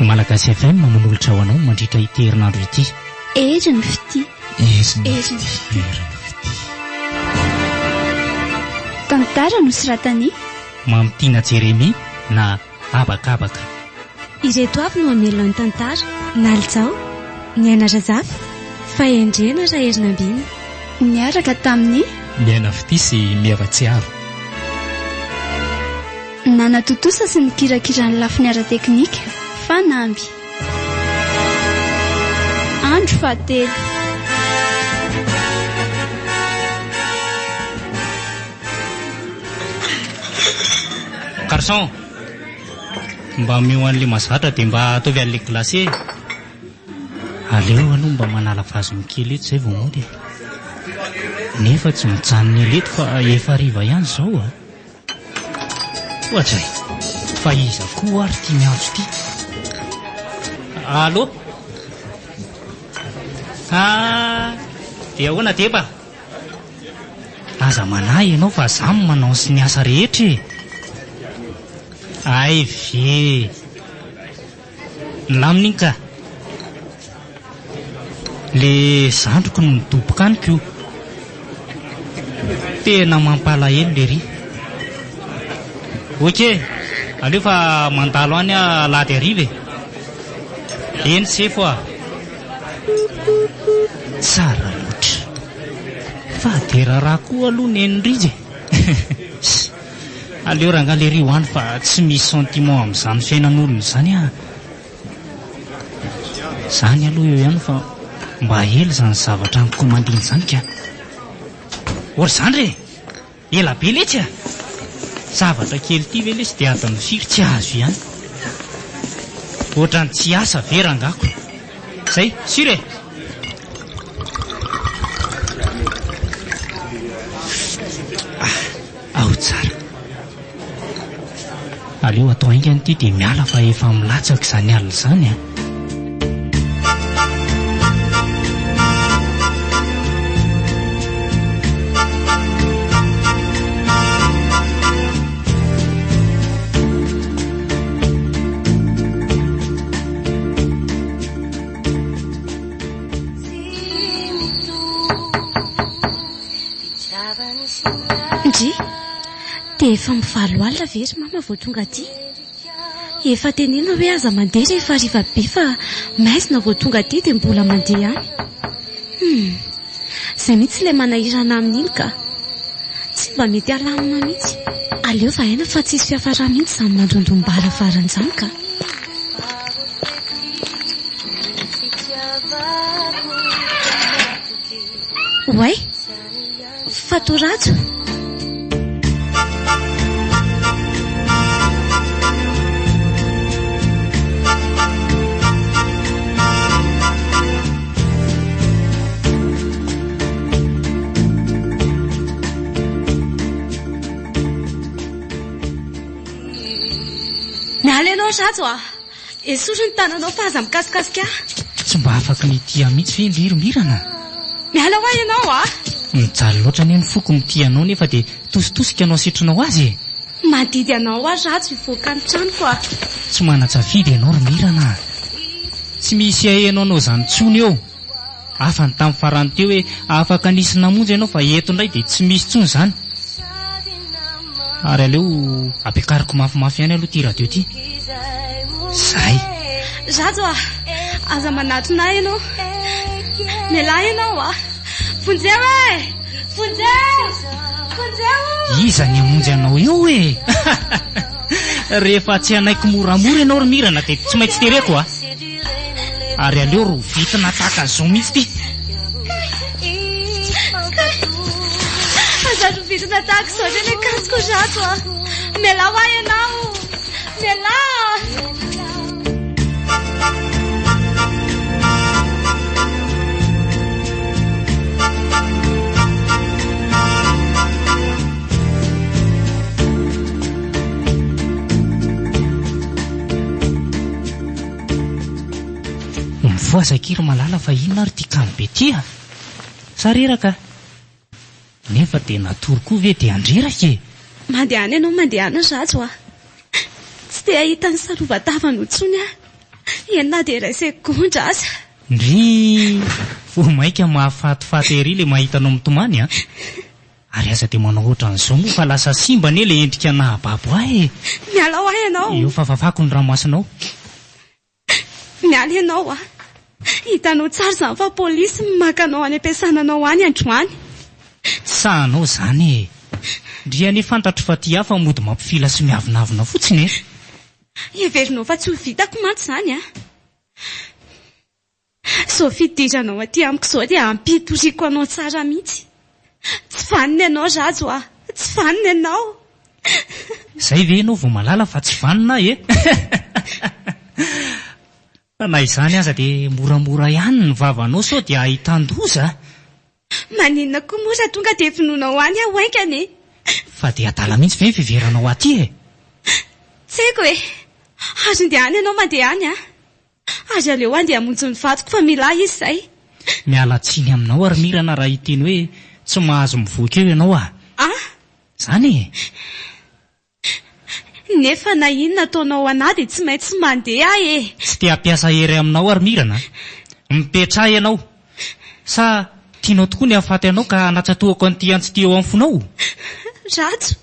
Malagasy FM manolotra ho anao mandritra ity herinandro ity. Ery ny fity. Tantara nosoratany Mamitiana Jeremia na Abakabaka. Ireto avy no hamelona ny tantara. Nalitsao, ny aina Razafy, Fahendrena Raerinambiny. niaraka tamin'ny Miaina Fity sy Miavatsiaro. nanatotosa sy nikirakirany lafiny ara-teknika Fanamby. Andro fahatelo. Garçon, mba mio an'le mazatra dia mba ataovy an'le glasé. Aleo aloha mba manala vazo mikely eto izay vao mody. Nefa tsy mijanona eleto fa efa hariva ihany izao a. Ohatr'izay, fa iza koa ary tia miantso ity. Allô? Dia ahoana deba? Aza manahy ianao fa zaho manao sy ny asa rehetra e. Ay ve laminy ka le zandroko no midoboka aniko. Tena mampalahelo le ry. Ok, aleo fa mandalo any a lady arive. Eny sefo a. Tsara loatra. Fa dera raha koa aloha ny enindrizy. Aleo ranga le ry hoany fa tsy misy sentiment amin'izany fiainan'olona izany a. Zany aloha eo ihany fa mba hely zany zavatra nikomandiana izany ka. Ory zany re, ela be letsy a. Zavatra kely ty ve lesy dia adiny firy tsy azo ihany. Ohatrany tsy asa ve rangako. Zay, sire. Ao tsara. Aleo atao haingany ity dia miala fa efa milatsaka izany alina izany a. Dia efa mivalo alina very mama vao tonga aty. Efa tenena hoe aza mandeha rehefa hariva be fa maizina vao tonga aty dia mbola mandeha any. Izay mihitsy ilay manahirana amin'iny ka tsy mba mety alamina mihitsy. Aleo va aina fa tsisy fiafara mihitsy izany mandondom-bara faran'izany ka. Oay, fatorato. Mialenao Rajo a. Esorry ny tananao fa aza mikasikasika. Tsy mba afaka nitia mihitsy ve liromirana. Miala ho ianao a. Mijaly loatra ny foko mitia anao nefa dia tositosika anao sitronao azy. Mandidy anao a Rajo hivoaka ny tranoko a. Tsy mana-tsafidy ianao Romirana. Tsy misy ahenao anao izany tsony eo. Afany tamin'ny farany teo hoe afaka nisy namonjy ianao fa eto indray dia tsy misy tsony izany. Ary aleo apiakariko mafimafy ihany aloha ty radio ty. Zay. Rajo a, aza manatona ianao. Mialahy ianao a. Fonjeo e! Fonjeo! Fonjeo! Iza ny amonjy anao eo e? Rehefa tsy anaiko moramora ianao Romirana dia tsy maintsy tereko a. Ary aleo ro vitina tahaka izao mihitsy ty. Azaho vitina tahaka izao ny kasiko Rajo a. Mialahy ho ianao. Mialahy! Voazakiry malala fa inona ary tia kamobe tia. Sareraka. Nefa dia natory koa ve dia andreraka e. Mandeha any ianao mandeha any Rajo a. Tsy dia ahita ny sarova-tavana intsony a. Enina dia iray segondra aza. Ndry vo maika mahafatifaty ery le mahitanao mitomany a. Ary aza dia manao ohatran'izao moa fa lasa simba anie le endrika nahababo ahy. Miala ho ahy ianao. Eo fa fafako ny ranomasinao. Miala ianao a. Hitanao tsara izany fa polisy makanao any ampiasananao any androany. Sahanao zany e. Ndry anie fantatro fa ty hafa mody mampifila sy miavinavina fotsiny e. Heverinao fa tsy ho vitako mantsy izany a. So fidiranao aty amiko izao dia ampitoriako anao tsara mihitsy. Tsy vanina ianao Rajo a. Tsy vanina ianao. Zay ve ianao vao malala fa tsy vanina e. Na izany aza dia moramora ihany ny vavanao sao dia ahitan-doza. Maninona koa moa raha tonga dia finoanao any aho oaikany. Fa dia adala mihitsy ve fiveranao aty e. Tsy haiko hoe azo ndeha any ianao mandeha any a. Azo aleo andeha hamonjy ny vatoko fa mila izy izay. Miala tsiny aminao ary mirana raha hiteny hoe tsy mahazo mivoaka eo ianao a. Zany e. Nefa na inona ataonao anahy dia tsy maintsy mandeha e. Tsy te hampiasa hery aminao ary mirana. Mipetraha ianao. Sa tianao tokoa ny hahafaty anao ka anatsatoako an'ity antsy ty eo amin'ny fonao. Rajo,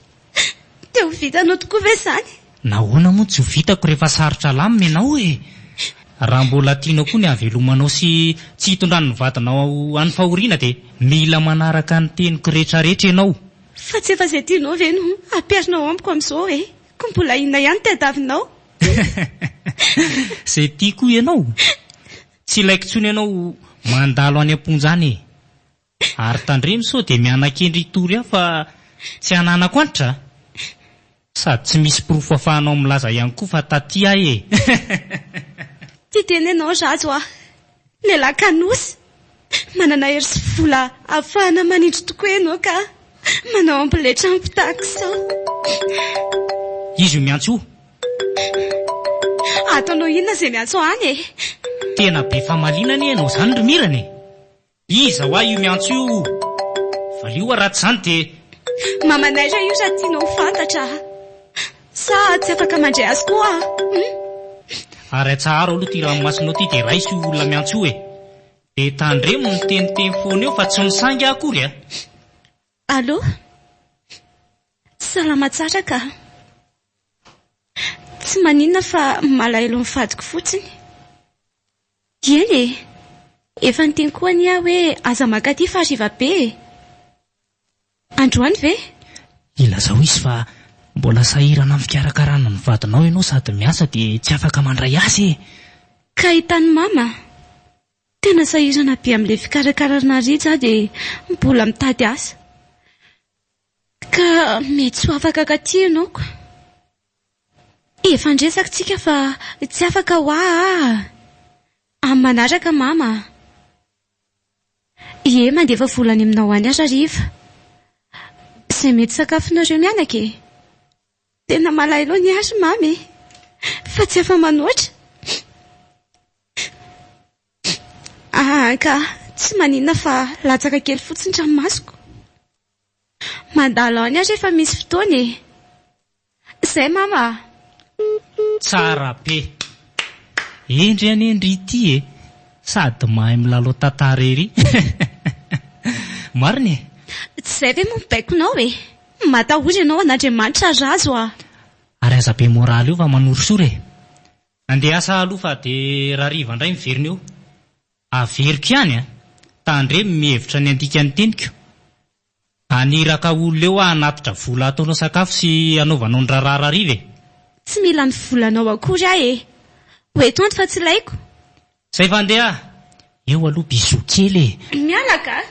te ho vitanao tokoa ve izany? Nahoana moa tsy ho vitako rehefa sarotra lamina ianao e. Raha mbola tianao koa ny havelomanao sy tsy hitondrany vatanao any fahoriana dia mila manaraka ny teniko rehetrarehetra ianao. Fa tsy efa izay tianao ve no ampiarinao amiko amin'izao e. Ko mbola inona ihany tadiavinao? Izay tiako ianao. Tsy ilaiko intsony ianao mandalo any am-ponja any e. Ary tandremo sao dia mianan-kendry tory aho fa tsy hananako antra. Sady tsy misy pirofo ahafahanao milaza ihany koa fa taty ahy e. Ty tenenao Rajo a. Lehilahy kanosy. Manana hery sy vola ahafahana manindry tokoa ianao ka manao ampiletra ampitahako sao. Izy io miantso. Ataonao inona izay miantso any e. Tena be famalinana ianao izany ry mirana e. Iza ho ahy io miantso io. Valio ratsy izany dia mamanay ra io raha tianao ho fantatra. Sa tsy afaka mandray azy koa Ary tsaharo aloha ty ranomasinao ty dia raisy io olona miantso io e. Dia tandremo ny teniteny foana eo fa tsy misangy akory a. Allô? Salama tsara ka. Tsy maninona fa malahelo mifadiko fotsiny. Eny e. Efa niteny koa ny aho hoe aza maka ty fa hariva be e. Androany ve? Ilazao izy fa mbola sahirana amin'ny fikarakarana ny vadinao ianao sady miasa dia tsy afaka mandray azy e. Ka hitany mama. Tena sahirana be amin'ilay fikarakarana ritsy dia mbola mitady asa. Ka mety tsy ho afaka katy ianao ko. Efa ndresaka tsika fa tsy afaka ho ahy. Amin'ny manaraka mama. Ie, mandefa volany aminao any aza riva. Izay mety sakafonareo mianaka e. Tena malahelo ny azy mamy. Fa tsy afa manoatra. Ka tsy maninona fa latsaka kely fotsiny ranomasoko. Mandalo any azy efa misy fotoana e. Izay mama. Tsara be. Endry any endry ity e. Sady mahay milalao tantara ery. Marina e. Tsy izay ve moa mibaikonao e. Matahory ianao an'Andriamanitra Rajo a. Ary aza be moraly io fa manorosory e. Andeha asa aloha fa dia raha riva indray miverina eo. Averiko ihany a. Tandremo mihevitra ny andika ny teniko. Aniraka olona eo anatitra vola ataonao sakafo sy anaovanao ny raharaha riva e. Tsy mila ny volanao akory ahy e. Hoeto anto fa tsy ilaiko. Zay fandeha. Eo aloha bisou kely e. Mialaka.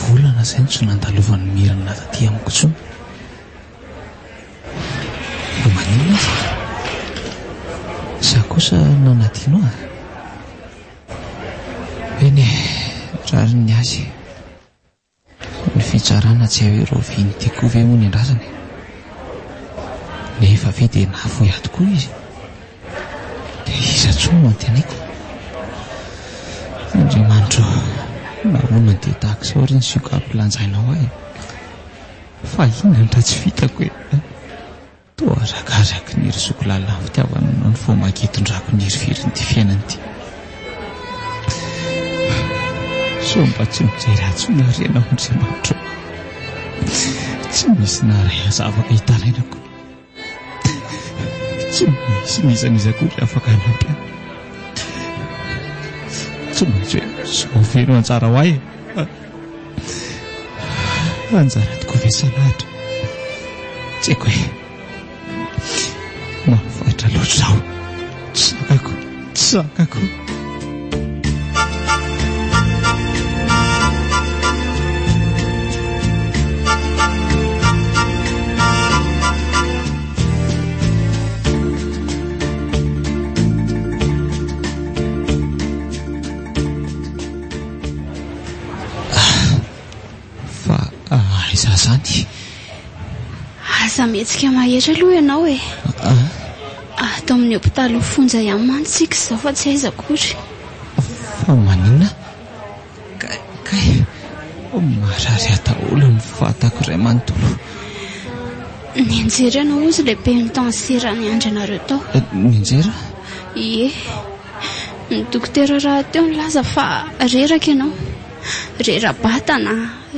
Volana izay no tsy nandalovan'ny mirana taty amiko intsony. Fa maninona aza? Za kosa nanadino a? Eny e, rary ny azy. Ny fitsarana tsy hoe roviany tiako ve moa ny andrazany. nefa ve dia navoy tokoa izy dia iza tsoa no antenaiko. Andriamanitro, nahoana dia tahaka izao ry ny sioka ampilanjainao ahy fa inona ndra tsy vitako hoe toa arakaraky ny ry zoko lalina fitiavana no ny voamagetondrako ny heriveriny ty fiainany ty. So mba tsy mijery atsony arenao Andriamanitro, tsy misy naray azavaka hitalainako, tsy misy nizanizakory afaka hanampy ahy, tsy maintsy hoe zao veno anjara ho ahy anjara tokoa ve salahatra, tsy haiko hoe mahafaitra loatra zaho, tsy sakako. Zany aza mihetsika mahetra aloha ianao e. Atao amin'ny hopitaly fonja ihany mantsika izao fa tsy aiza akory. Fa maninona kay marary ataolo ny fatako iray manontolo. Nianjera ianao ozy lehibe ny tansera ny andranareo tao. Nianjera? Ie, ny dokotera raha teo nilaza fa reraka ianao, rera-batana,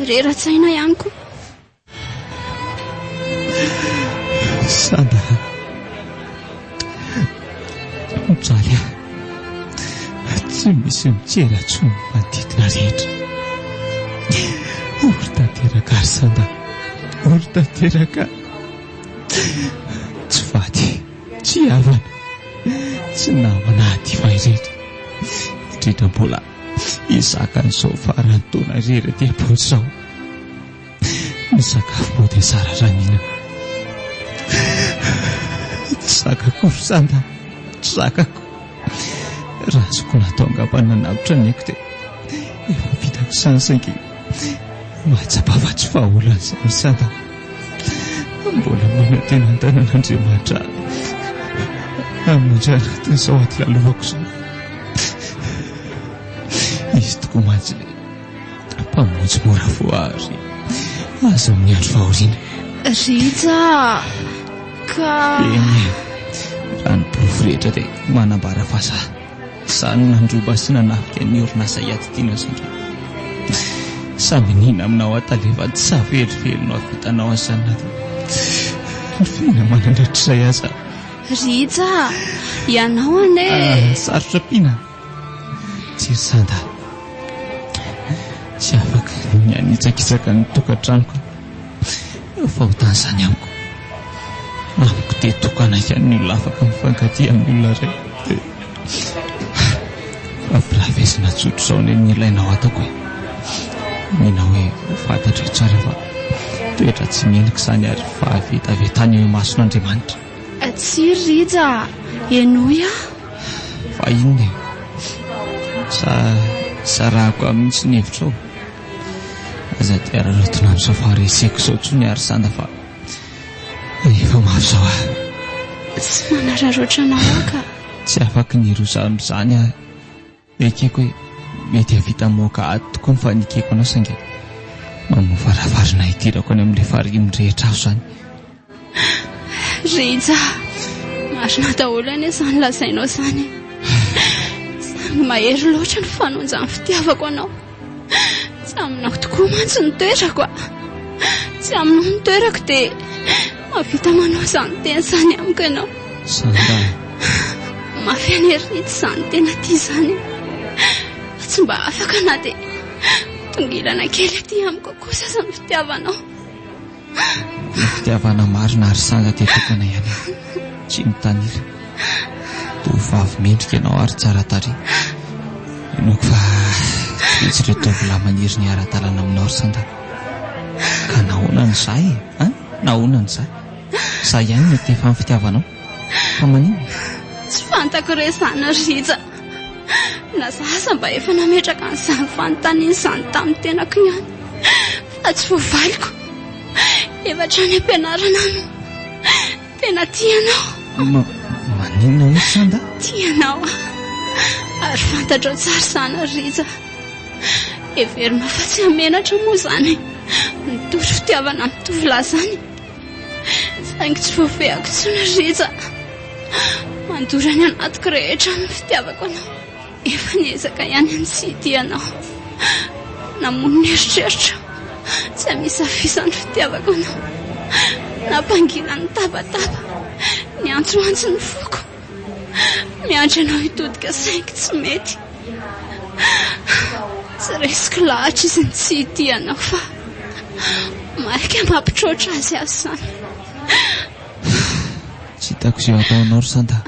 rera-tsaina ihany koa. Sanda mijaly tsy misy mijery atsony manodidina rehetra. Ory tanteraka ary Sanda, ory tanteraka, tsy vady, tsy havana, tsy namana adiva irehetra, indrindra mbola izaka n'izao farany taona rery aty am-pony izao. Ny sakafo moa dia tsara ranina, tsy zakako ry Sanda, tsy zakako. Raha azoko natao angamba nanavitra ny aiko dia efa vitako sansaingy mahatsapava tsy vahaolana izany Sanda. Mbola manao tena an-tanan'Andriamanitra amindray anatin'izao aty lalovako izao. Izy tokoa mantsy mpamonjy mora voary azo amin'ny andro fahoriana. Rija ka eny raha ny porofo rehetra dia manambara fa zany nandroba sy nanafika ny orinasa hiatitiana izandre. Samy nina aminao atalefa tsy savelively no havitanao an'izany nato. Fina manandratr'izay aza. Rija, ianao ane sarotra pina. Tsy ry Sanda, tsy afaka ny anitsakitsaka ny tokantranoko fa ho tan'izany amiko. Amiko dia tokana ihany ny olona afaka mifankatia amin'ny olona iray. Fampiravesina tsotro izao ny ilainao ataoko e. Mena hoe fantatra tsara fa toetra tsy menaka izany ary fahavetavetany eo mason'Andriamanitra. Tsy Rija, enoya. Fa inona e? Sarahako amintsy ny hevitrao. Aza dia rarotina amin'izao fahareseko izao tsony ary Sanda fa efa mafy izao aho. Tsy manararoatra anao ka. Tsy afaka ny rosa amin'izany aho. Ekeko hoe mety havita moka ato tokoa ny fanikeko anao saingy mamofaravarina hitirako any amin'ilay farimy rehetra aho izany. Rija, marina daholo ane izany lazainao izany. Samy mahery loatra ny fanonjany fitiavako anao. Tsy aminao tokoa mantsy ny toerako, tsy aminao ny toerako dia mavita manao izany tena izany amiko ianao. Sanda, mafy anery tsy izany tena tia izany. Tsy mba afaka na dia tongilana kely aty amiko kosa sa ny fitiavanao. Ny fitiavana marina ary Sanda dia tokana ihany, tsy mitanila. Tovavy mendrika ianao ary tsara tarehy. Enoko fa tsy ireo tovolahy maniry ny ara-dalana aminao ry Sanda. Ka nahoana ny zay e? Nahoana ny zay? Zay ihany mety efa ny fitiavanao? Fa maninona? Tsy fantako rezana Rija. Na zaza mba efa nametraka an'izany fanontaniana izany tamin'ny tenako ihany. Fa tsy voavaliko. Efa trany am-pianarana no tena tianao. Maninona hoe Sanda? Tianao ary fantatrao tsara sana Rija. Everina fa tsy hamenatra moa zany nitory fitiavana amin'ny tovolahy zany. Saingy tsy voafehako tsony Rija. Mandorany anatiko rehetra amin'ny fitiavako anao. Efa niezaka ihany ny tsy tianao. Namono ny eritreritra tsy hamisafisany fitiavako anao. Nampangina ny tabataba, ny antsoantso ny foko. Miandry anao hitodika saingy tsy mety. Tsy resiko lahatra izy ny tsy tianao fa maika mampitroatra azy azy zany. Tsy hitako izay ataonao ry Sanda.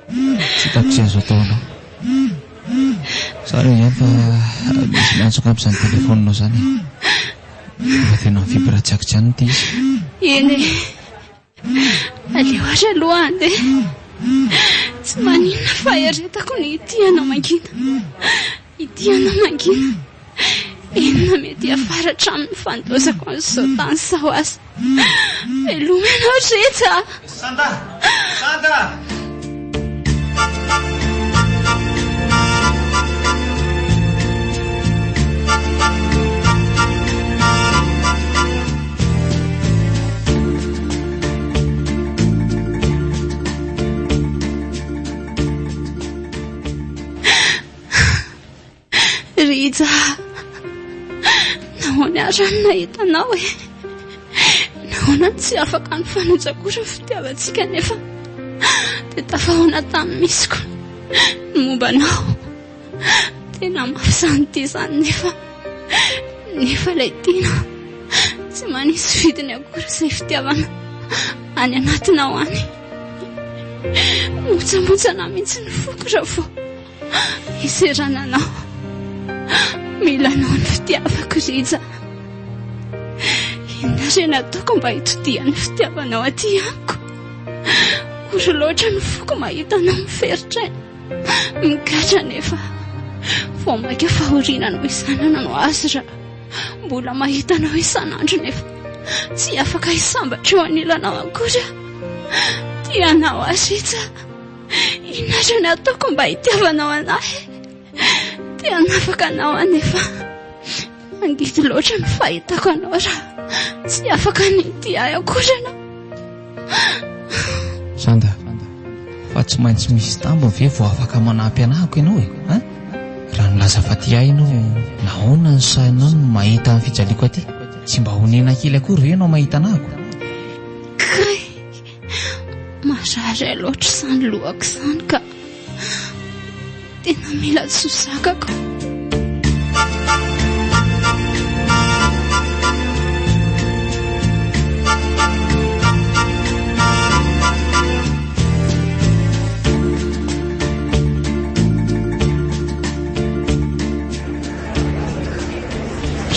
Tsy hitako izay azo ataonao. Sareo ihany fa misy miantsoko amin'izany telefoninao zany. Efa tena mivibratsiako tsy ihany ity izy. Eny e, aleo aza aloha andeha. Tsy maninona fa eretako ny itianao mangina. Itianao mangina. Enina mety afaratra amin'ny fandosako an'izao tany sao azy. Velomenao Rija. Sanda! Sanda! Rija, nahoana ary ny nahitanao e. Nahoana tsy afaka ny fanojakotra ny fitiavantsika nefa dia tafahoana tamin'ny misiko ny mombanao. Tena mafy izany ity zany nefa ilay tiana tsy manisy vidiny akory izay fitiavana any anatinao any. Motsamotsana mihitsy ny foko raha vao iserana anao. Mila anao ny fitiavako Rija. Inona re nataoko mba hitodia ny fitiavanao aty amiko? Ory loatra ny foko mahita anao miferitra migatra nefa vao maika fahoriana no isanana no azy raha mbola mahita anao isanandro nefa tsy afaka hisambatra eo anilanao akory. Tianao azy Rija. Inona re nataoko mba hitiavanao anahy? Tena afaka anao anefa mangidy loatra ny fahitako anao raha tsy afaka nity ahy akory anao. Sanda, fa tsy maintsy misy tambony ve vao afaka manampy anahako ianao e? Raha nilaza fa ty ahy ianao nahoana ny sainao no mahita ny fijaliako aty? Tsy mba honena kely akory ve ianao mahita anahako? Kay, marary loatra izany lohako izany ka tena mila tsotsakako.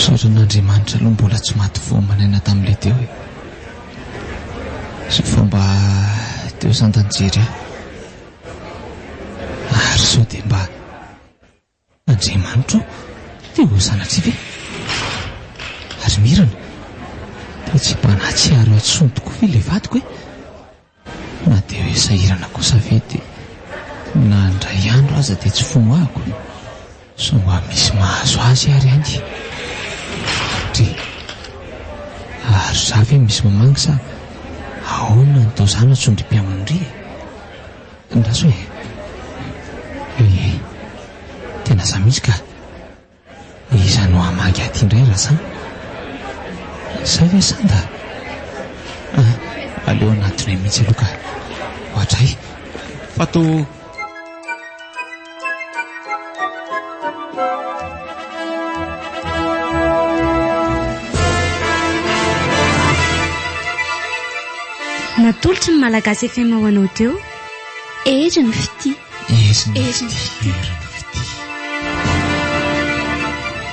Saoran'Andriamanitra aloha mbola tsy maty voamanaina tamin'ilay teo e. Sy fomba teo Sandanjery ary sao dia mba Andriamanitra teo ho sanatry ve? Ary mirana dia tsy mpanatsiaro atsontoko ve ilay vadiko e? Na dia hoe sahirana kosa ve dia na ndray andro aza dia tsy fomoahako. So mba misy mahazo azy ary any. Ary za ve misy mamangy sa ahoana ny tao zana tsondry mpiamonry e? Ndaso hoe tena za misy ka iza no hamangy aty indray raha sa sa ve Sanda? Aleo anatiny mihitsy aloha ka ohatray fa to natolotry ny malagasy FM ho anao teo. Ery ny fity. Ery ny fity.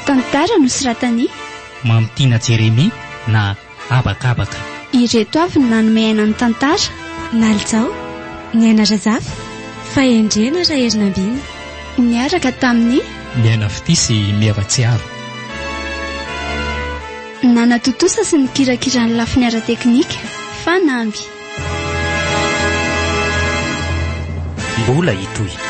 Tantara no soratany Mamitiana Jeremia na Abakabaka. Ireto avy no nanome aina ny tantara. Nalitao, ny aina Razafy, Fahendrena Raerinambiny. Niaraka tamin'ny Miaina Fity sy Miavatsiaro. Nanatotosa sy nikirakira ny lafiny ara teknika Fanamby. mbola hitoy.